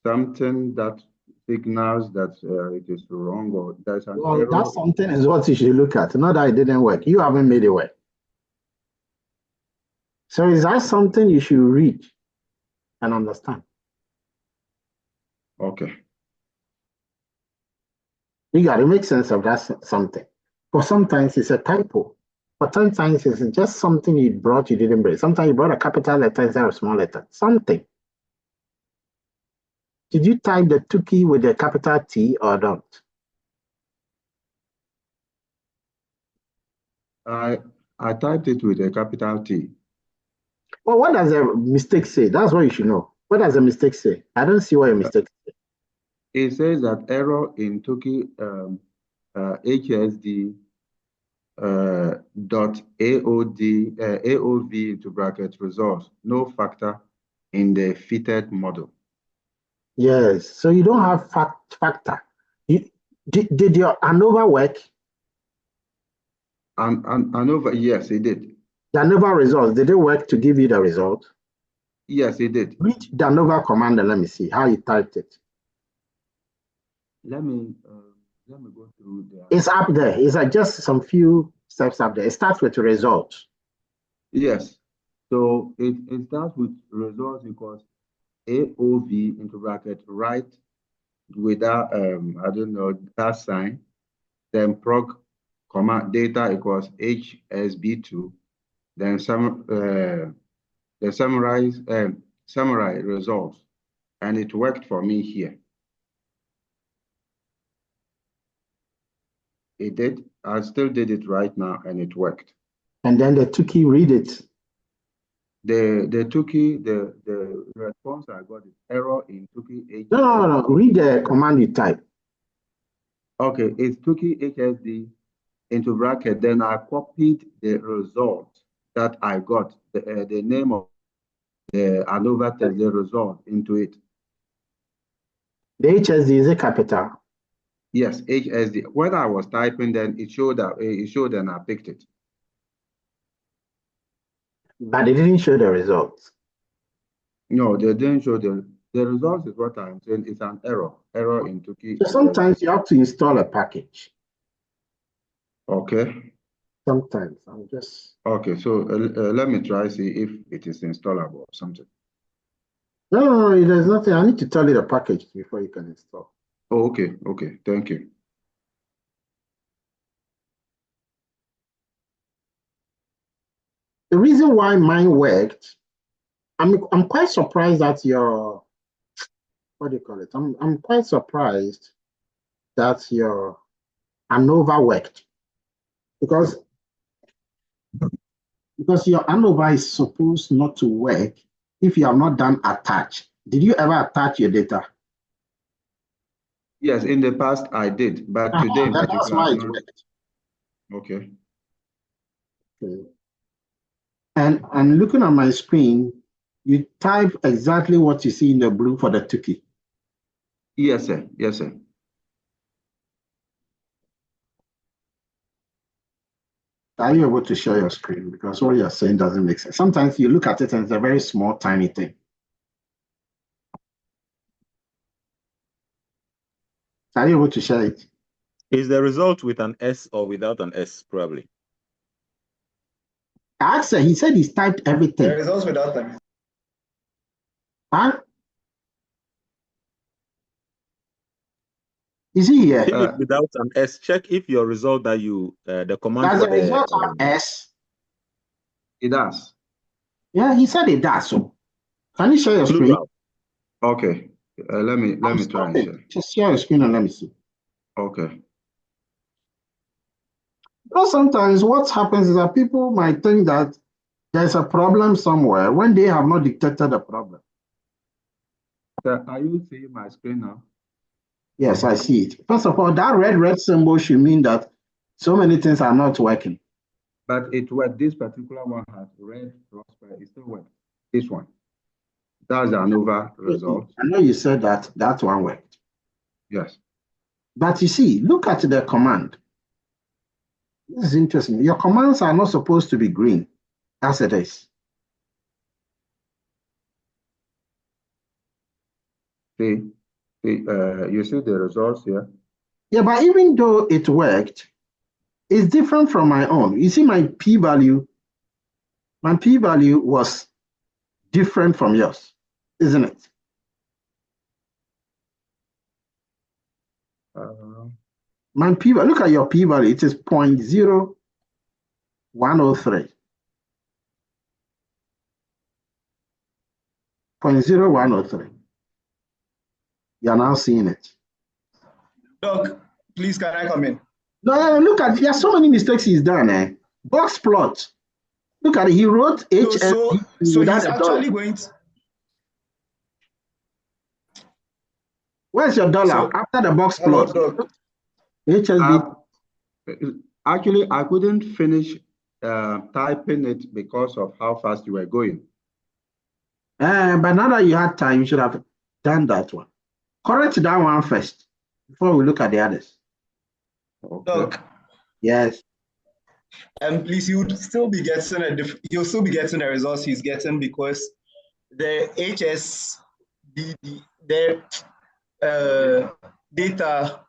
something that signals that it is wrong or there's an error. That something is what you should look at. Not that it didn't work. You haven't made it work. So is that something you should read and understand? Okay. You got to make sense of that something. For sometimes it's a typo. But sometimes it's just something you brought, you didn't bring. Sometimes you brought a capital letter instead of a small letter. Something. Did you type the Tukey with a capital T or not? I typed it with a capital T. Well, what does a mistake say? That's what you should know. What does a mistake say? I don't see what a mistake says. It says that error in Tukey HSD dot AOV into bracket results, no factor in the fitted model. Yes, so you don't have factor. Did your ANOVA work? ANOVA, yes, it did. The ANOVA results, did it work to give you the result? Yes, it did. Read the ANOVA command and let me see how you typed it. Let me go through the. It's up there. It's like just some few steps up there. It starts with results. Yes. So it starts with results because AOV into bracket right without I don't know that sign, then proc comma data equals HSB2, then the summarize results, and it worked for me here. It did. I still did it right now, and it worked. And then the Tukey read it. The Tukey, the response I got is error in Tukey. No. Read the command you type. Okay, it's Tukey HSD into bracket. Then I copied the result that I got, the name of the ANOVA test, the result into it. The HSD is a capital. Yes, HSD. When I was typing, then it showed and I picked it. But it didn't show the results. No, they didn't show the results. Is what I'm saying. It's an error in Tukey. So sometimes you have to install a package. Okay. Sometimes I'm just. Okay, so let me try see if it is installable or something. No, there's nothing. I need to tell you the package before you can install. Oh, okay, thank you. The reason why mine worked, I'm quite surprised that your, what do you call it? I'm quite surprised that your ANOVA worked because your ANOVA is supposed not to work if you have not done attach. Did you ever attach your data? Yes, in the past I did, but today in particular, that's why it worked. Okay. And looking at my screen, you type exactly what you see in the blue for the Tukey. Yes, sir. Yes, sir. Are you able to share your screen? Because what you're saying doesn't make sense. Sometimes you look at it and it's a very small, tiny thing. Are you able to share it? Is the result with an S or without an S, probably? I asked him, he said he's typed everything. The results without them. Huh? Is he here? If it's without an S, check if your result that you, the command does for the result have S? It does. Yeah, he said it does. So, can you share your screen? Okay. Let me try and share. Just share your screen and let me see. Okay. Because sometimes what happens is that people might think that there's a problem somewhere when they have not detected the problem. Are you seeing my screen now? Yes, I see it. First of all, that red symbol should mean that so many things are not working. But it worked. This particular one has red prosper. It still works. This one. That's the ANOVA result. I know you said that one worked. Yes. But you see, look at the command. This is interesting. Your commands are not supposed to be green, as it is. See, you see the results here? Yeah, but even though it worked, it's different from my own. You see, my p-value was different from yours, isn't it? My p-value, look at your p-value, it is 0.0103. 0.0103. You're now seeing it. Doc, please can I come in? No, look at, there are so many mistakes he's done. Box plot. Look at it. He wrote HSB So without he's a dollar. actually going to. Where's your dollar? So, After the box hello, plot. Doc. HSB. Actually, I couldn't finish typing it because of how fast you were going. But now that you had time, you should have done that one. Correct that one first before we look at the others. Okay. Doc, Yes. and please, you'll still be getting you'll still be getting the results he's getting because the HSBD, the data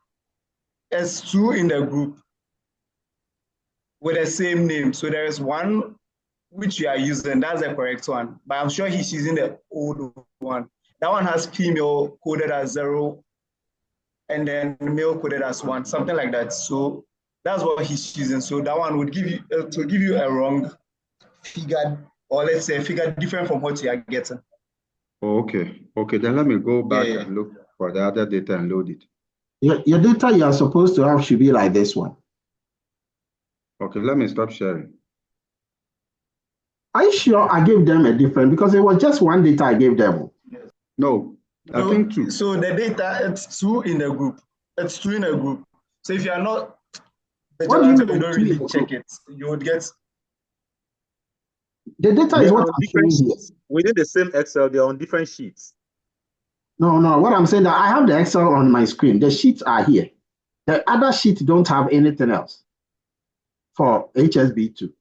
S2 in the group with the same name. So there is one which you are using, that's the correct one. But I'm sure he's using the old one. That one has female coded as 0 and then male coded as 1, something like that. So that's what he's using. So that one would give you a wrong figure, or let's say a figure different from what you are getting. Okay. Okay, then let me go back and look for the other data and load it. Your data you are supposed to have should be like this one. Okay, let me stop sharing. Are you sure I gave them a different? Because it was just one data I gave them. No, I think 2. So the data, it's 2 in the group. It's 2 in a group. So if you are not, you don't really check it, you would get. The data is what I'm showing here. Within the same Excel, they're on different sheets. No, what I'm saying that I have the Excel on my screen. The sheets are here. The other sheets don't have anything else for HSB2.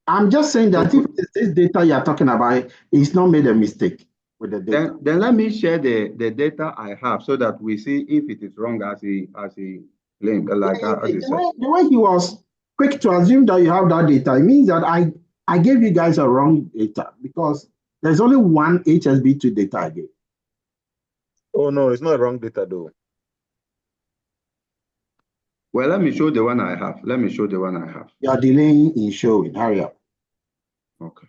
I'm just saying that if this data you're talking about is not made a mistake with the data. Then let me share the data I have so that we see if it is wrong as he claimed. The way he was quick to assume that you have that data, it means that I gave you guys a wrong data because there's only one HSB2 data I gave. Oh no, it's not wrong data though. Well, let me show the one I have. You are delaying in showing. Hurry up. Okay.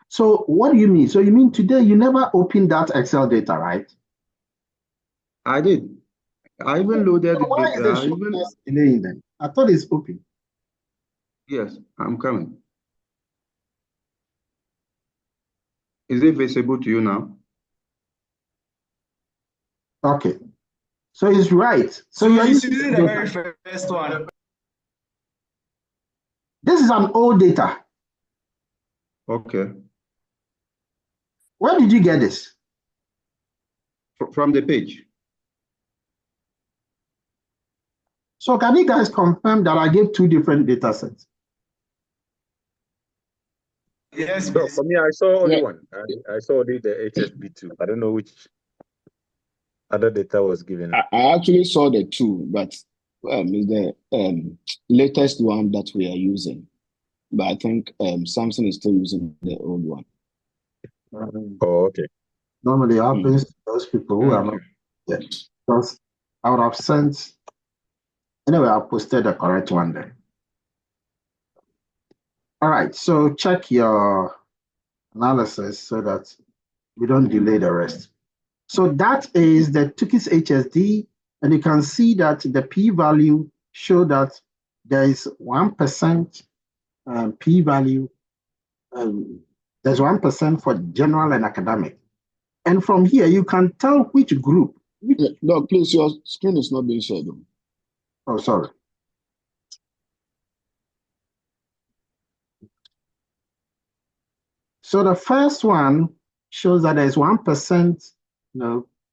So what do you mean? So you mean today you never opened that Excel data, right? I did. I even loaded it. Why is the show delaying then? I thought it's open. Yes, I'm coming. Is it visible to you now? Okay. So it's right. So you're using the very first one. This is an old data. Okay. Where did you get this? From the page. So can you guys confirm that I gave 2 different data sets? Yes. So for me, I saw only one. I saw the HSB2. I don't know which other data was given. I actually saw the 2, but it's the latest one that we are using. But I think Samson is still using the old one. Oh, okay. Normally happens to those people who are not yet. Because I would have sent. Anyway, I posted the correct one there. All right, so check your analysis so that we don't delay the rest. So that is the Tukey's HSD, and you can see that the p-value show that there is 1% p-value. There's 1% for general and academic. And from here, you can tell which group. No, please, your screen is not being shared. Oh, sorry. So the first one shows that there's 1%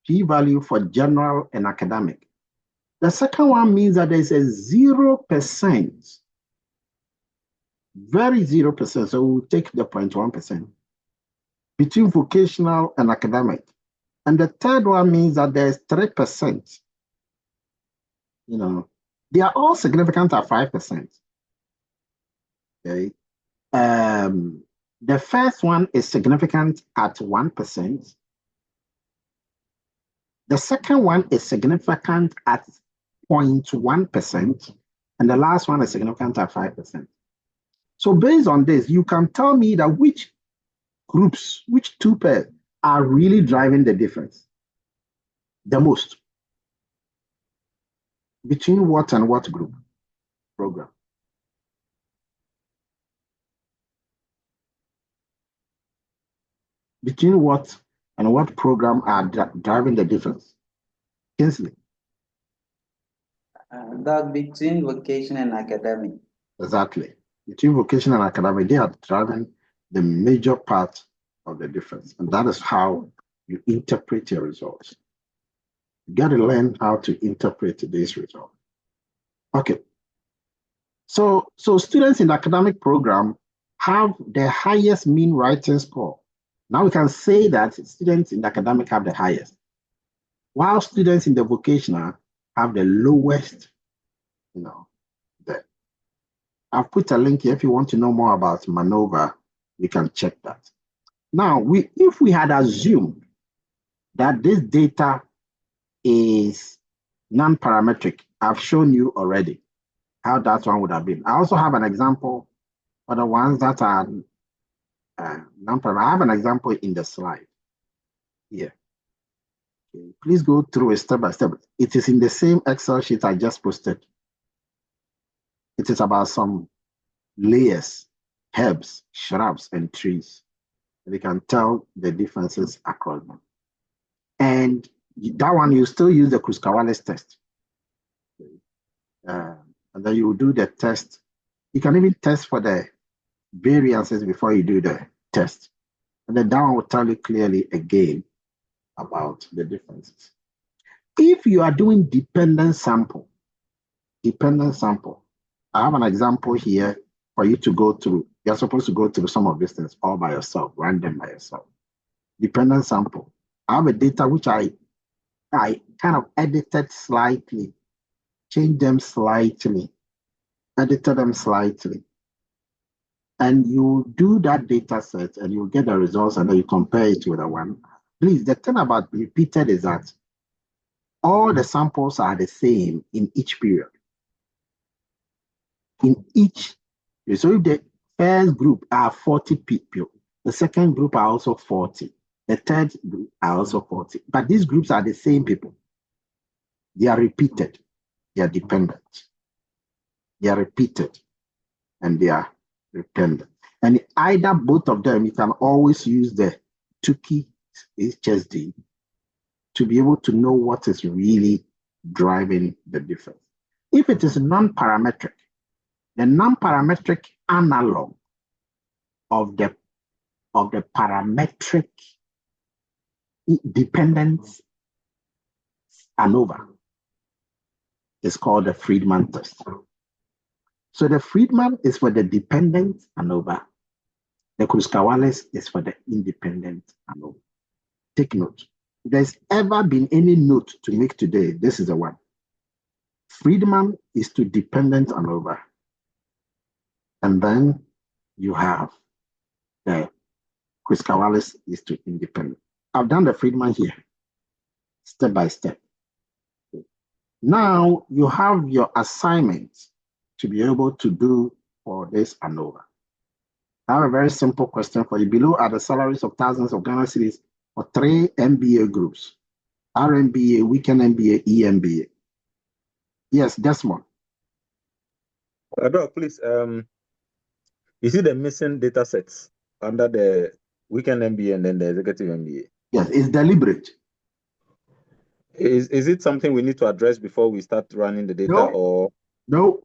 p-value for general and academic. The second one means that there's a 0%, very 0%, so we'll take the 0.1% between vocational and academic. And the third one means that there's 3%. They are all significant at 5%. Okay. The first one is significant at 1%. The second one is significant at 0.1%. And the last one is significant at 5%. So based on this, you can tell me that which groups, which two pairs are really driving the difference the most? Between what and what group program? Between what and what program are driving the difference? Kinsley. Between vocation and academic. Exactly. Between vocation and academic, they are driving the major part of the difference. And that is how you interpret your results. You got to learn how to interpret these results. Okay. So students in the academic program have the highest mean writing score. Now we can say that students in the academic have the highest, while students in the vocational have the lowest, I've put a link here. If you want to know more about MANOVA, you can check that. Now, if we had assumed that this data is non-parametric, I've shown you already how that one would have been. I also have an example for the ones that are non-parametric. I have an example in the slide here. Okay. Please go through it step by step. It is in the same Excel sheet I just posted. It is about some layers, herbs, shrubs, and trees. And you can tell the differences across them. And that one, you still use the Kruskal-Wallis test. And then you do the test. You can even test for the variances before you do the test. And then that one will tell you clearly again about the differences. If you are doing dependent sample, I have an example here for you to go through. You're supposed to go through some of these things all by yourself, run them by yourself. Dependent sample. I have a data which I kind of edited slightly, changed them slightly, edited them slightly. And you do that data set and you get the results and then you compare it with the one. Please, the thing about repeated is that all the samples are the same in each period. In each, so if the first group are 40 people, the second group are also 40, the third group are also 40. But these groups are the same people. They are repeated, they are dependent. They are repeated and they are dependent. And either both of them, you can always use the Tukey HSD to be able to know what is really driving the difference. If it is non-parametric, the non-parametric analog of the parametric dependence ANOVA is called the Friedman test. So the Friedman is for the dependent ANOVA. The Kruskal-Wallis is for the independent ANOVA. Take note. If there's ever been any note to make today, this is the one. Friedman is to dependent ANOVA. And then you have the Kruskal-Wallis is to independent. I've done the Friedman here, step by step. Now you have your assignments to be able to do for this ANOVA. I have a very simple question for you. Below are the salaries of thousands of Ghana cedis for 3 MBA groups: RMBA, Weekend MBA, EMBA. Yes, Desmond. Doc, please, you see the missing data sets under the Weekend MBA and then the Executive MBA? Yes, it's deliberate. Is it something we need to address before we start running the data? No,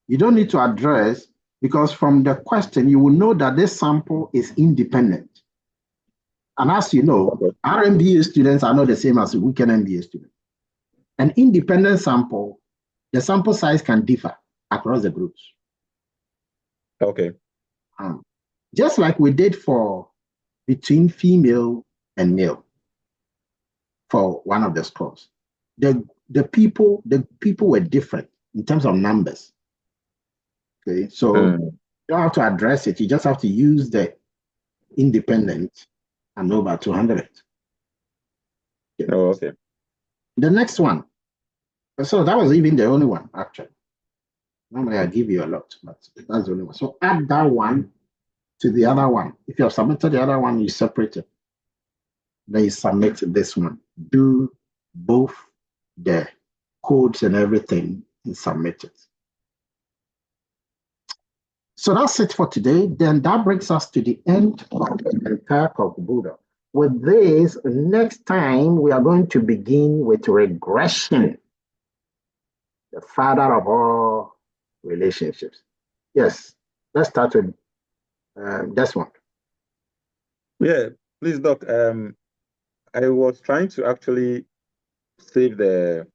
you don't need to address, because from the question, you will know that this sample is independent. And as you know, RMBA students are not the same as Weekend MBA students. An independent sample, the sample size can differ across the groups. Okay. Just like we did for between female and male for one of the scores. The people were different in terms of numbers. Okay, so you don't have to address it. You just have to use the independent ANOVA to handle it. Okay. Oh, okay. The next one. So that was even the only one, actually. Normally I give you a lot, but that's the only one. So add that one to the other one. If you have submitted the other one, you separate it. Then you submit this one. Do both the codes and everything and submit it. So that's it for today. Then that brings us to the end of the entire Buddha. With this, next time we are going to begin with regression, the father of all relationships. Yes, let's start with this one. Yeah, please, Doc. I was trying to actually save the